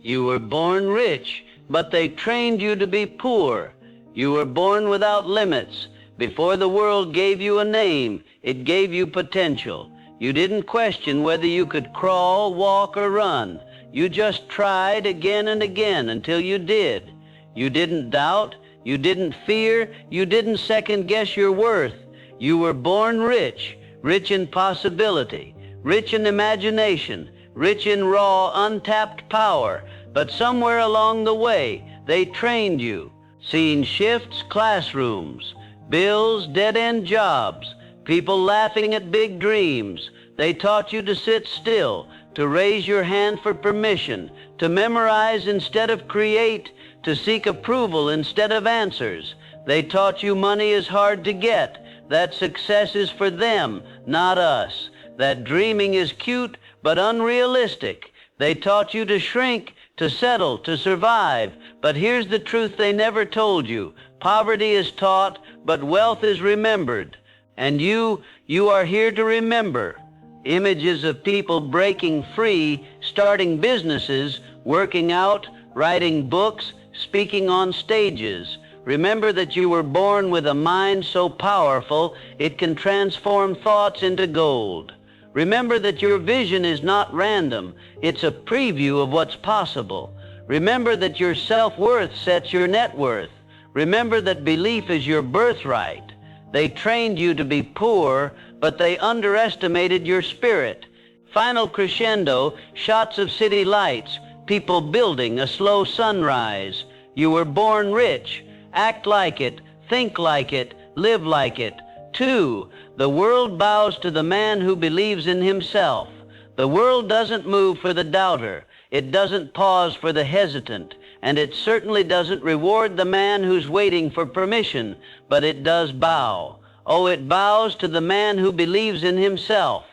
You were born rich, but they trained you to be poor. You were born without limits. Before the world gave you a name, it gave you potential. You didn't question whether you could crawl, walk, or run. You just tried again and again until you did. You didn't doubt, you didn't fear, you didn't second-guess your worth. You were born rich, rich in possibility, rich in imagination, rich in raw, untapped power. But somewhere along the way, they trained you. Scene shifts, classrooms, bills, dead-end jobs, people laughing at big dreams. They taught you to sit still, to raise your hand for permission, to memorize instead of create, to seek approval instead of answers. They taught you money is hard to get, that success is for them, not us, that dreaming is cute but unrealistic. They taught you to shrink, to settle, to survive. But here's the truth they never told you. Poverty is taught, but wealth is remembered. And you are here to remember. Images of people breaking free, starting businesses, working out, writing books, speaking on stages. Remember that you were born with a mind so powerful it can transform thoughts into gold. Remember that your vision is not random. It's a preview of what's possible. Remember that your self-worth sets your net worth. Remember that belief is your birthright. They trained you to be poor, but they underestimated your spirit. Final crescendo, shots of city lights, people building, a slow sunrise. You were born rich. Act like it, think like it, live like it. 2, the world bows to the man who believes in himself. The world doesn't move for the doubter. It doesn't pause for the hesitant. And it certainly doesn't reward the man who's waiting for permission, but it does bow. Oh, it bows to the man who believes in himself.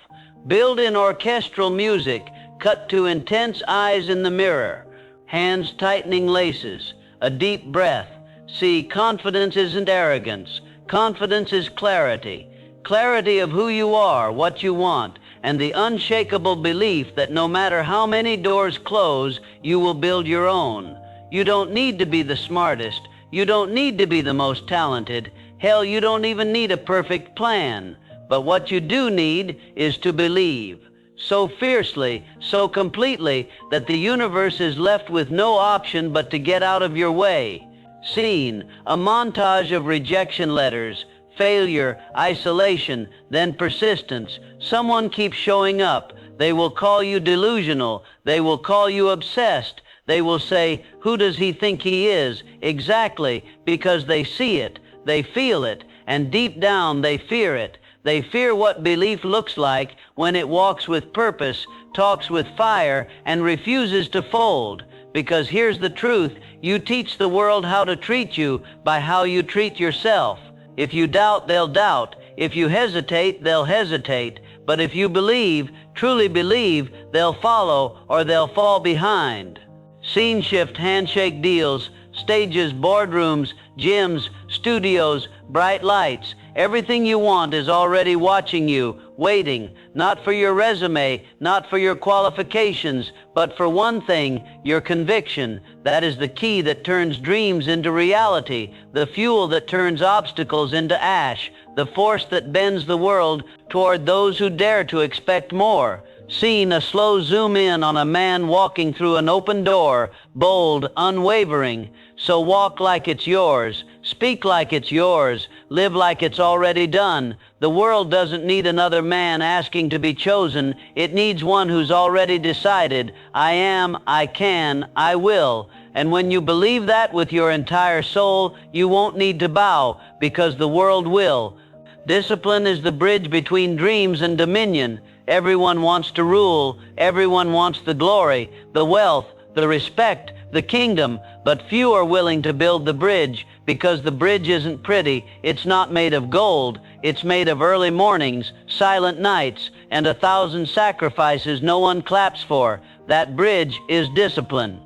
Build in orchestral music, cut to intense eyes in the mirror, hands tightening laces, a deep breath. See, confidence isn't arrogance. Confidence is clarity. Clarity of who you are, what you want, and the unshakable belief that no matter how many doors close, you will build your own. You don't need to be the smartest. You don't need to be the most talented. Hell, you don't even need a perfect plan. But what you do need is to believe. So fiercely, so completely, that the universe is left with no option but to get out of your way. Scene, a montage of rejection letters, failure, isolation, then persistence. Someone keeps showing up. They will call you delusional. They will call you obsessed. They will say, who does he think he is? Exactly, because they see it, they feel it, and deep down they fear it. They fear what belief looks like when it walks with purpose, talks with fire, and refuses to fold. Because here's the truth, you teach the world how to treat you by how you treat yourself. If you doubt, they'll doubt. If you hesitate, they'll hesitate. But if you believe, truly believe, they'll follow or they'll fall behind. Scene shift, handshake deals, stages, boardrooms, gyms, studios, bright lights. Everything you want is already watching you, waiting, not for your resume, not for your qualifications, but for one thing, your conviction. That is the key that turns dreams into reality, the fuel that turns obstacles into ash, the force that bends the world toward those who dare to expect more. Scene, a slow zoom in on a man walking through an open door, bold, unwavering. So walk like it's yours, speak like it's yours, live like it's already done. The world doesn't need another man asking to be chosen. It needs one who's already decided, I am, I can, I will. And when you believe that with your entire soul, you won't need to bow, because the world will. Discipline is the bridge between dreams and dominion. Everyone wants to rule. Everyone wants the glory, the wealth, the respect, the kingdom, but few are willing to build the bridge, because the bridge isn't pretty. It's not made of gold. It's made of early mornings, silent nights, and 1,000 sacrifices no one claps for. That bridge is discipline.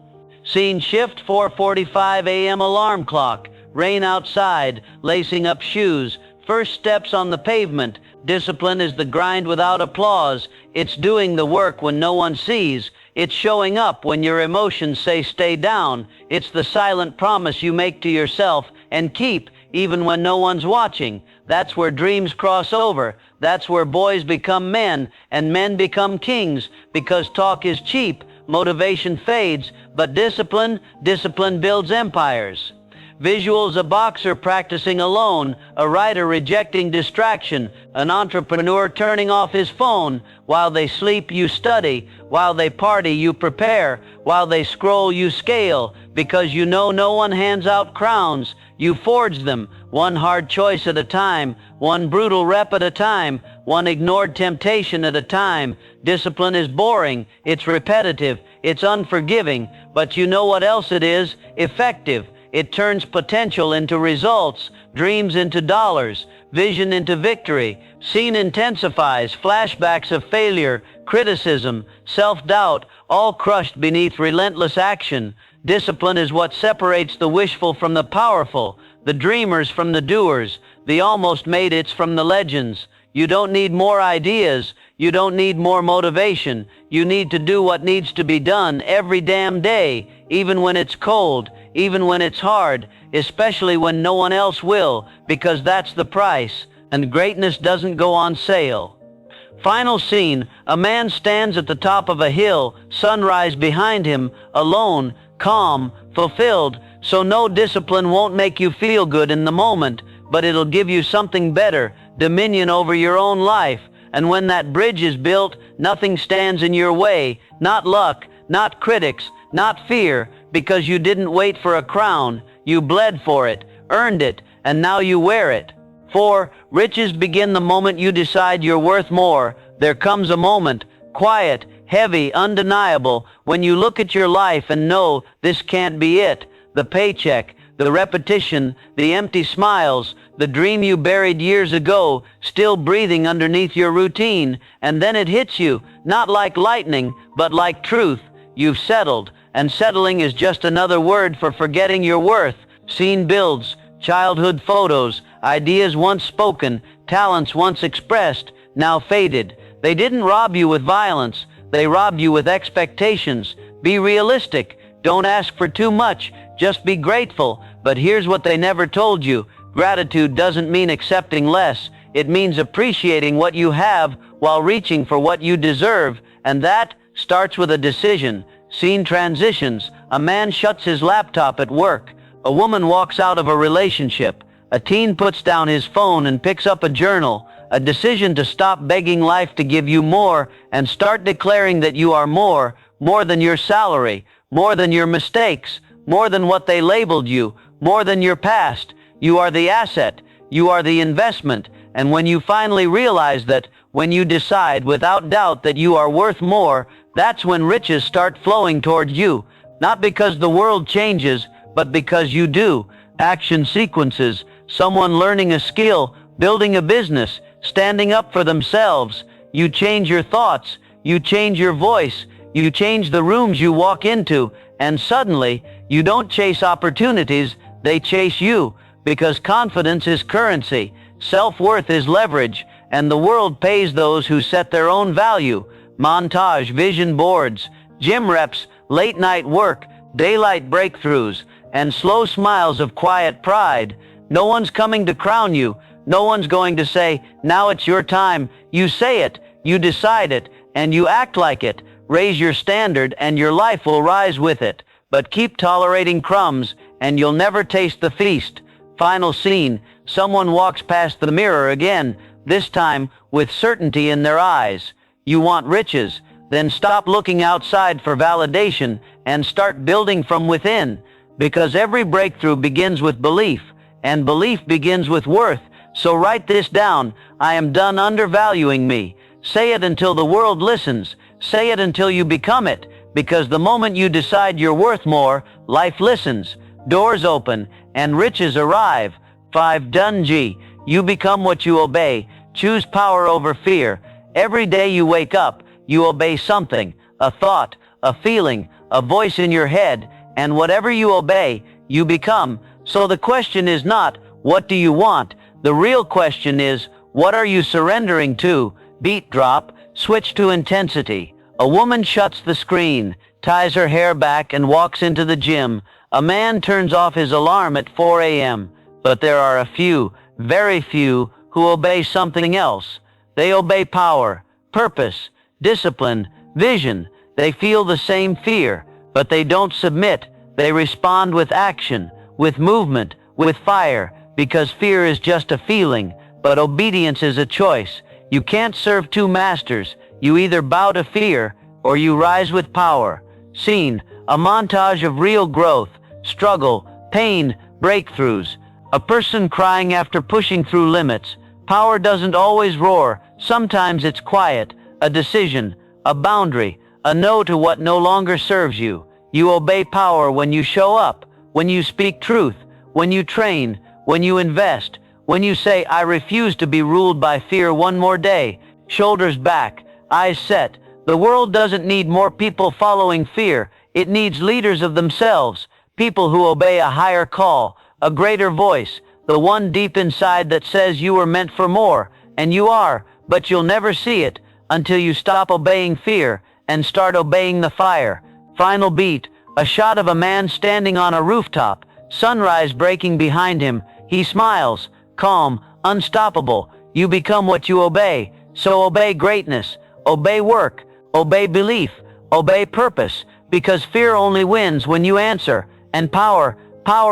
Scene shift, 4:45 a.m. alarm clock, rain outside, lacing up shoes, first steps on the pavement. Discipline is the grind without applause. It's doing the work when no one sees. It's showing up when your emotions say stay down. It's the silent promise you make to yourself and keep even when no one's watching. That's where dreams cross over. That's where boys become men and men become kings, because talk is cheap, motivation fades, but discipline builds empires. Visuals: a boxer practicing alone, a writer rejecting distraction, an entrepreneur turning off his phone. While they sleep, you study. While they party, you prepare. While they scroll, you scale. Because you know no one hands out crowns. You forge them, one hard choice at a time, one brutal rep at a time, one ignored temptation at a time. Discipline is boring, it's repetitive, it's unforgiving, but you know what else it is? Effective. It turns potential into results, dreams into dollars, vision into victory. Scene intensifies, flashbacks of failure, criticism, self-doubt, all crushed beneath relentless action. Discipline is what separates the wishful from the powerful, the dreamers from the doers, the almost made it's from the legends. You don't need more ideas. You don't need more motivation. You need to do what needs to be done every damn day, even when it's cold, even when it's hard, especially when no one else will, because that's the price, and greatness doesn't go on sale. Final scene: a man stands at the top of a hill, sunrise behind him, alone, calm, fulfilled. So no discipline won't make you feel good in the moment, but it'll give you something better, dominion over your own life. And when that bridge is built, nothing stands in your way, not luck, not critics, not fear, because you didn't wait for a crown. You bled for it, earned it, and now you wear it. 4. Riches begin the moment you decide you're worth more. There comes a moment, quiet, heavy, undeniable, when you look at your life and know this can't be it. The paycheck, the repetition, the empty smiles, the dream you buried years ago, still breathing underneath your routine. And then it hits you, not like lightning, but like truth. You've settled, and settling is just another word for forgetting your worth. Scene builds, childhood photos, ideas once spoken, talents once expressed, now faded. They didn't rob you with violence, they robbed you with expectations. Be realistic, don't ask for too much, just be grateful. But here's what they never told you: gratitude doesn't mean accepting less, it means appreciating what you have while reaching for what you deserve, and that starts with a decision. Scene transitions, a man shuts his laptop at work, a woman walks out of a relationship, a teen puts down his phone and picks up a journal. A decision to stop begging life to give you more and start declaring that you are more than your salary, more than your mistakes, more than what they labeled you, more than your past. You are the asset, you are the investment, and when you finally realize that, when you decide without doubt that you are worth more, that's when riches start flowing towards you, not because the world changes, but because you do. Action sequences, someone learning a skill, building a business, standing up for themselves. You change your thoughts, you change your voice, you change the rooms you walk into, and suddenly, you don't chase opportunities, they chase you, because confidence is currency, self-worth is leverage, and the world pays those who set their own value. Montage, vision boards, gym reps, late night work, daylight breakthroughs, and slow smiles of quiet pride. No one's coming to crown you. No one's going to say, now it's your time. You say it, you decide it, and you act like it. Raise your standard and your life will rise with it. But keep tolerating crumbs and you'll never taste the feast. Final scene, someone walks past the mirror again, this time with certainty in their eyes. You want riches? Then stop looking outside for validation and start building from within. Because every breakthrough begins with belief, and belief begins with worth. So write this down: I am done undervaluing me. Say it until the world listens. Say it until you become it. Because the moment you decide you're worth more, life listens. Doors open and riches arrive. 5. Done G. You become what you obey. Choose power over fear. Every day you wake up, you obey something. A thought, a feeling, a voice in your head. And whatever you obey, you become. So the question is not, what do you want? The real question is, what are you surrendering to? Beat drop, switch to intensity. A woman shuts the screen, ties her hair back, and walks into the gym. A man turns off his alarm at 4 a.m. But there are a few, very few, who obey something else. They obey power, purpose, discipline, vision. They feel the same fear, but they don't submit. They respond with action, with movement, with fire, because fear is just a feeling, but obedience is a choice. You can't serve two masters. You either bow to fear, or you rise with power. Scene, a montage of real growth, struggle, pain, breakthroughs. A person crying after pushing through limits. Power doesn't always roar. Sometimes it's quiet, a decision, a boundary, a no to what no longer serves you. You obey power when you show up, when you speak truth, when you train, when you invest, when you say, I refuse to be ruled by fear one more day. Shoulders back, eyes set. The world doesn't need more people following fear. It needs leaders of themselves, people who obey a higher call, a greater voice, the one deep inside that says you were meant for more, and you are, but you'll never see it until you stop obeying fear and start obeying the fire. Final beat, a shot of a man standing on a rooftop, sunrise breaking behind him. He smiles, calm, unstoppable. You become what you obey, so obey greatness, obey work, obey belief, obey purpose, because fear only wins when you answer, and power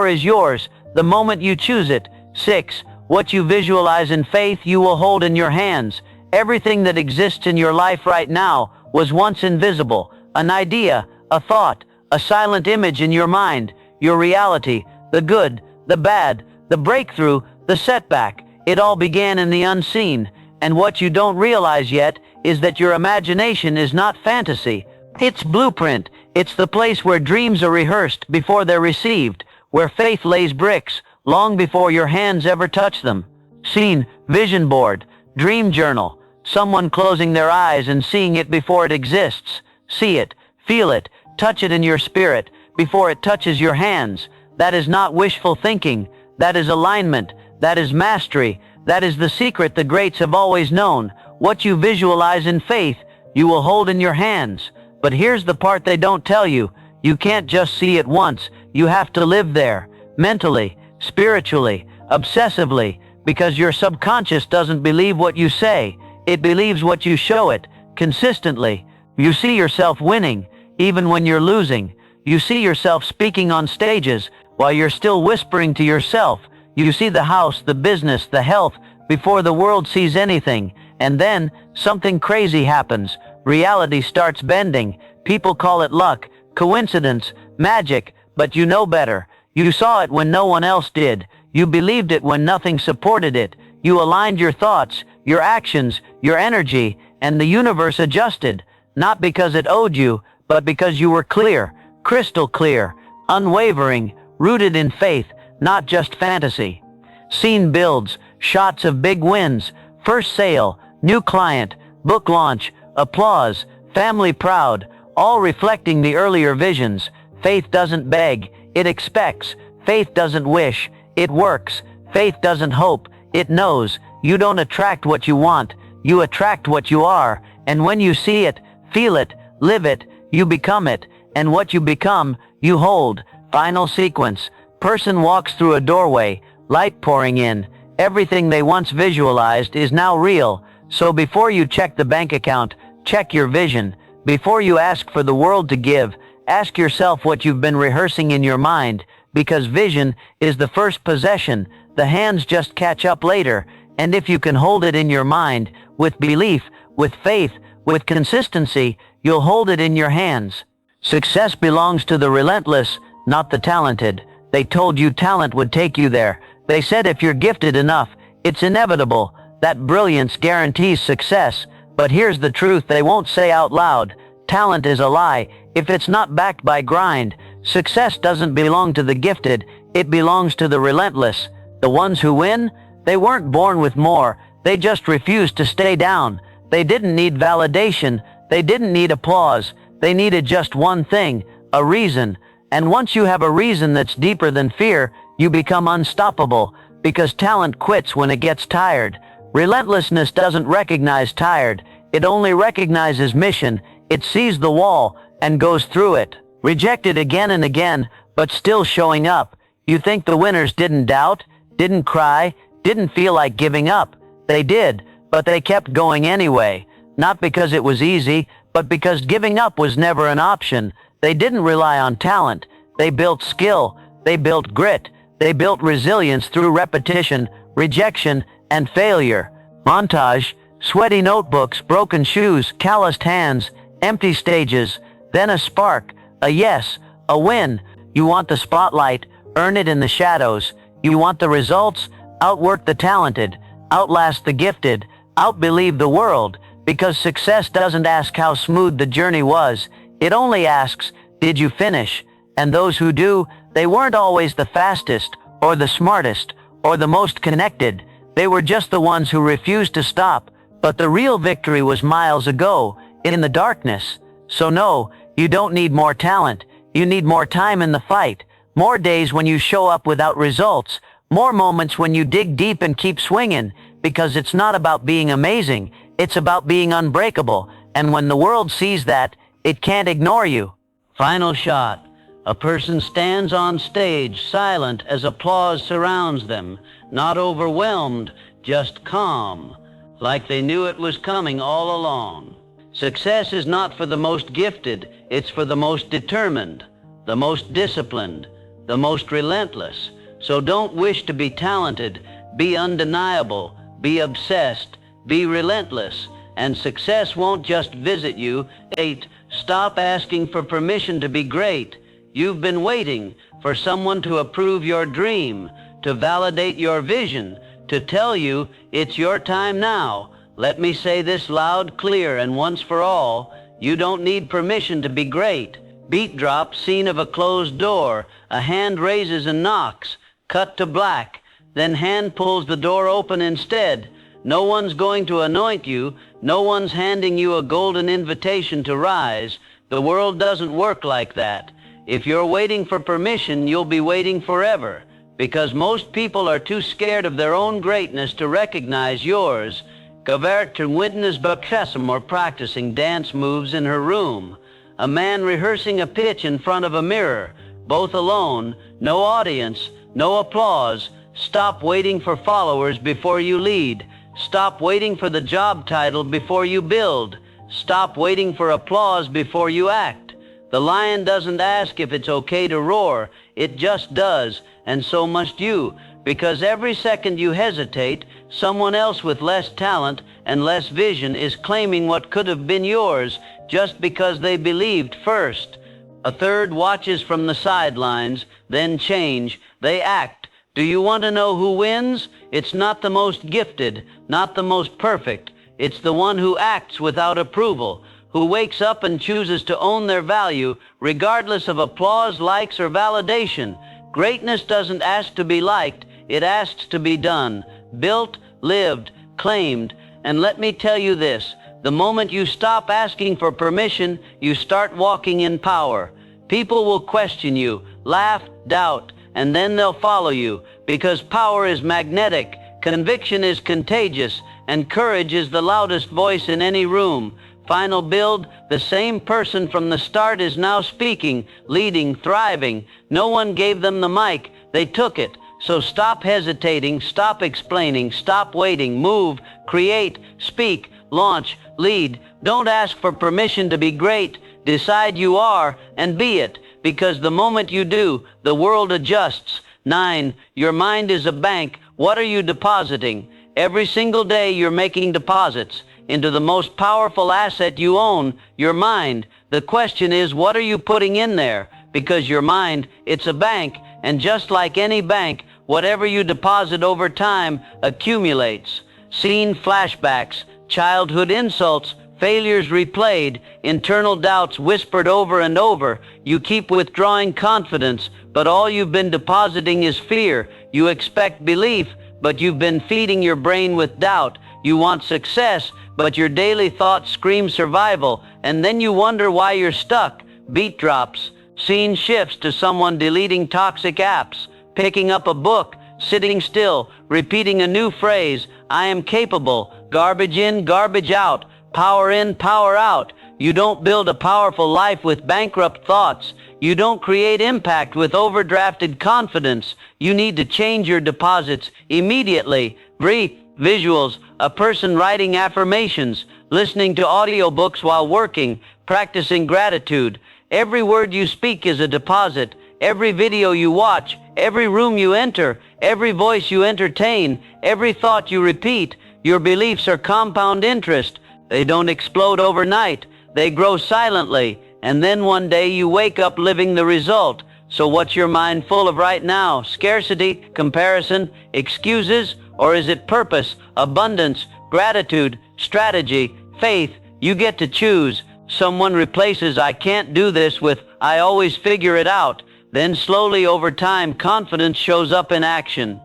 is yours the moment you choose it. 6. What you visualize in faith you will hold in your hands. Everything that exists in your life right now was once invisible. An idea, a thought, a silent image in your mind. Your reality, the good, the bad, the breakthrough, the setback. It all began in the unseen. And what you don't realize yet is that your imagination is not fantasy. It's blueprint. It's the place where dreams are rehearsed before they're received, where faith lays bricks long before your hands ever touch them. Scene, vision board, dream journal, someone closing their eyes and seeing it before it exists. See it, feel it, touch it in your spirit before it touches your hands. That is not wishful thinking. That is alignment. That is mastery. That is the secret the greats have always known. What you visualize in faith, you will hold in your hands. But here's the part they don't tell you. You can't just see it once. You have to live there, mentally, spiritually, obsessively, because your subconscious doesn't believe what you say. It believes what you show it, consistently. You see yourself winning, even when you're losing. You see yourself speaking on stages while you're still whispering to yourself. You see the house, the business, the health, before the world sees anything. And then, something crazy happens. Reality starts bending. People call it luck, coincidence, magic, but you know better. You saw it when no one else did. You believed it when nothing supported it. You aligned your thoughts, your actions, your energy, and the universe adjusted. Not because it owed you, but because you were clear, crystal clear, unwavering, rooted in faith, not just fantasy. Scene builds, shots of big wins, first sale, new client, book launch, applause, family proud, all reflecting the earlier visions. Faith doesn't beg, it expects. Faith doesn't wish, it works. Faith doesn't hope, it knows. You don't attract what you want, you attract what you are. And when you see it, feel it, live it, you become it. And what you become, you hold. Final sequence. Person walks through a doorway, light pouring in. Everything they once visualized is now real. So before you check the bank account, check your vision. Before you ask for the world to give, ask yourself what you've been rehearsing in your mind, because vision is the first possession. The hands just catch up later. And if you can hold it in your mind, with belief, with faith, with consistency, you'll hold it in your hands. Success belongs to the relentless, not the talented. They told you talent would take you there. They said if you're gifted enough, it's inevitable. That brilliance guarantees success. But here's the truth they won't say out loud. Talent is a lie if it's not backed by grind. Success doesn't belong to the gifted, it belongs to the relentless. The ones who win, they weren't born with more, they just refused to stay down. They didn't need validation, they didn't need applause, they needed just one thing, a reason. And once you have a reason that's deeper than fear, you become unstoppable, because talent quits when it gets tired. Relentlessness doesn't recognize tired, it only recognizes mission. It sees the wall and goes through it. Rejected again and again, but still showing up. You think the winners didn't doubt, didn't cry, didn't feel like giving up. They did, but they kept going anyway. Not because it was easy, but because giving up was never an option. They didn't rely on talent. They built skill. They built grit. They built resilience through repetition, rejection, and failure. Montage, sweaty notebooks, broken shoes, calloused hands, empty stages, then a spark, a yes, a win. You want the spotlight, earn it in the shadows. You want the results, outwork the talented, outlast the gifted, outbelieve the world, because success doesn't ask how smooth the journey was. It only asks, did you finish? And those who do, they weren't always the fastest, or the smartest, or the most connected. They were just the ones who refused to stop. But the real victory was miles ago, in the darkness. So no, you don't need more talent. You need more time in the fight. More days when you show up without results. More moments when you dig deep and keep swinging. Because it's not about being amazing. It's about being unbreakable. And when the world sees that, it can't ignore you. Final shot. A person stands on stage, silent as applause surrounds them. Not overwhelmed, just calm. Like they knew it was coming all along. Success is not for the most gifted, it's for the most determined, the most disciplined, the most relentless. So don't wish to be talented, be undeniable, be obsessed, be relentless, and success won't just visit you. 8. Stop asking for permission to be great. You've been waiting for someone to approve your dream, to validate your vision, to tell you it's your time now. Let me say this loud, clear, and once for all. You don't need permission to be great. Beat drop, scene of a closed door. A hand raises and knocks. Cut to black. Then hand pulls the door open instead. No one's going to anoint you. No one's handing you a golden invitation to rise. The world doesn't work like that. If you're waiting for permission, you'll be waiting forever. Because most people are too scared of their own greatness to recognize yours. Gavert to witness Bakhesim or practicing dance moves in her room. A man rehearsing a pitch in front of a mirror. Both alone, no audience, no applause. Stop waiting for followers before you lead. Stop waiting for the job title before you build. Stop waiting for applause before you act. The lion doesn't ask if it's okay to roar. It just does, and so must you. Because every second you hesitate, someone else with less talent and less vision is claiming what could have been yours just because they believed first. A third watches from the sidelines, then change. They act. Do you want to know who wins? It's not the most gifted, not the most perfect. It's the one who acts without approval, who wakes up and chooses to own their value regardless of applause, likes, or validation. Greatness doesn't ask to be liked. It asks to be done, built, lived, claimed. And let me tell you this, the moment you stop asking for permission, you start walking in power. People will question you, laugh, doubt, and then they'll follow you, because power is magnetic, conviction is contagious, and courage is the loudest voice in any room. Final build, the same person from the start is now speaking, leading, thriving. No one gave them the mic, they took it. So stop hesitating, stop explaining, stop waiting, move, create, speak, launch, lead. Don't ask for permission to be great. Decide you are and be it, because the moment you do, the world adjusts. 9. Your mind is a bank. What are you depositing? Every single day you're making deposits into the most powerful asset you own, your mind. The question is, what are you putting in there? Because your mind, it's a bank, and just like any bank, whatever you deposit over time accumulates. Scene flashbacks, childhood insults, failures replayed, internal doubts whispered over and over. You keep withdrawing confidence, but all you've been depositing is fear. You expect belief, but you've been feeding your brain with doubt. You want success, but your daily thoughts scream survival, and then you wonder why you're stuck. Beat drops. Scene shifts to someone deleting toxic apps, picking up a book, sitting still, repeating a new phrase, I am capable, garbage in, garbage out, power in, power out. You don't build a powerful life with bankrupt thoughts. You don't create impact with overdrafted confidence. You need to change your deposits immediately. Brief visuals, a person writing affirmations, listening to audiobooks while working, practicing gratitude. Every word you speak is a deposit. Every video you watch, every room you enter, every voice you entertain, every thought you repeat. Your beliefs are compound interest. They don't explode overnight. They grow silently, and then one day you wake up living the result. So what's your mind full of right now? Scarcity, comparison, excuses, or is it purpose, abundance, gratitude, strategy, faith? You get to choose. Someone replaces "I can't do this" with "I always figure it out." Then slowly over time, confidence shows up in action.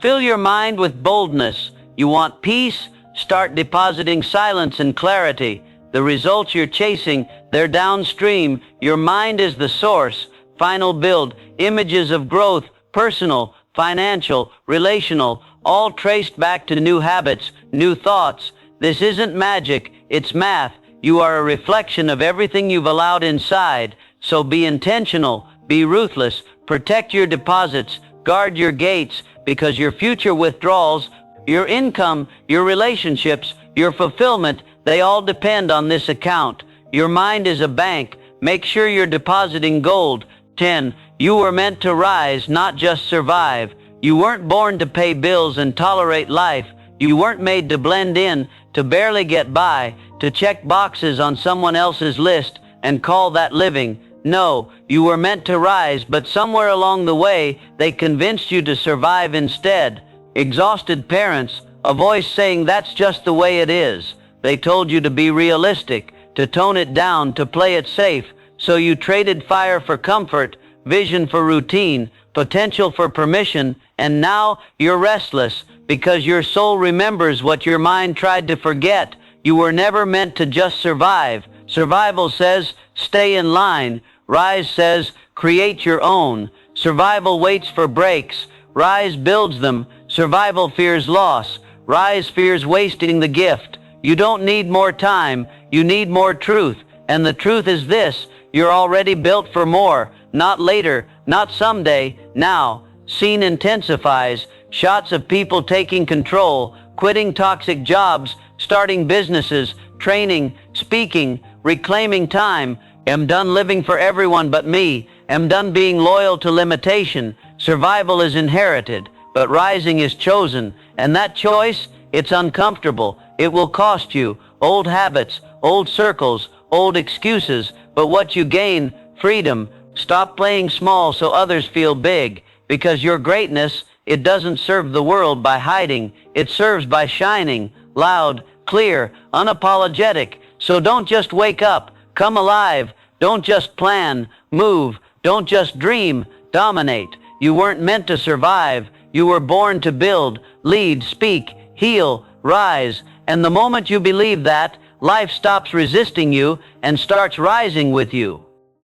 Fill your mind with boldness. You want peace? Start depositing silence and clarity. The results you're chasing, they're downstream. Your mind is the source. Final build, images of growth, personal, financial, relational, all traced back to new habits, new thoughts. This isn't magic, it's math. You are a reflection of everything you've allowed inside. So be intentional, be ruthless, protect your deposits, guard your gates, because your future withdrawals, your income, your relationships, your fulfillment, they all depend on this account. Your mind is a bank. Make sure you're depositing gold. 10. You were meant to rise, not just survive. You weren't born to pay bills and tolerate life. You weren't made to blend in, to barely get by, to check boxes on someone else's list and call that living. No, you were meant to rise, but somewhere along the way, they convinced you to survive instead. Exhausted parents, a voice saying that's just the way it is. They told you to be realistic, to tone it down, to play it safe. So you traded fire for comfort, vision for routine, potential for permission, and now you're restless because your soul remembers what your mind tried to forget. You were never meant to just survive. Survival says, stay in line. Rise says, create your own. Survival waits for breaks. Rise builds them. Survival fears loss. Rise fears wasting the gift. You don't need more time. You need more truth. And the truth is this: you're already built for more. Not later, not someday, now. Scene intensifies. Shots of people taking control, quitting toxic jobs, starting businesses, training, speaking, reclaiming time. Am done living for everyone but me. Am done being loyal to limitation. Survival is inherited, but rising is chosen. And that choice, it's uncomfortable. It will cost you old habits, old circles, old excuses. But what you gain, freedom. Stop playing small so others feel big. Because your greatness, it doesn't serve the world by hiding. It serves by shining, loud, clear, unapologetic. So don't just wake up. Come alive. Don't just plan, move. Don't just dream, dominate. You weren't meant to survive. You were born to build, lead, speak, heal, rise. And the moment you believe that, life stops resisting you and starts rising with you.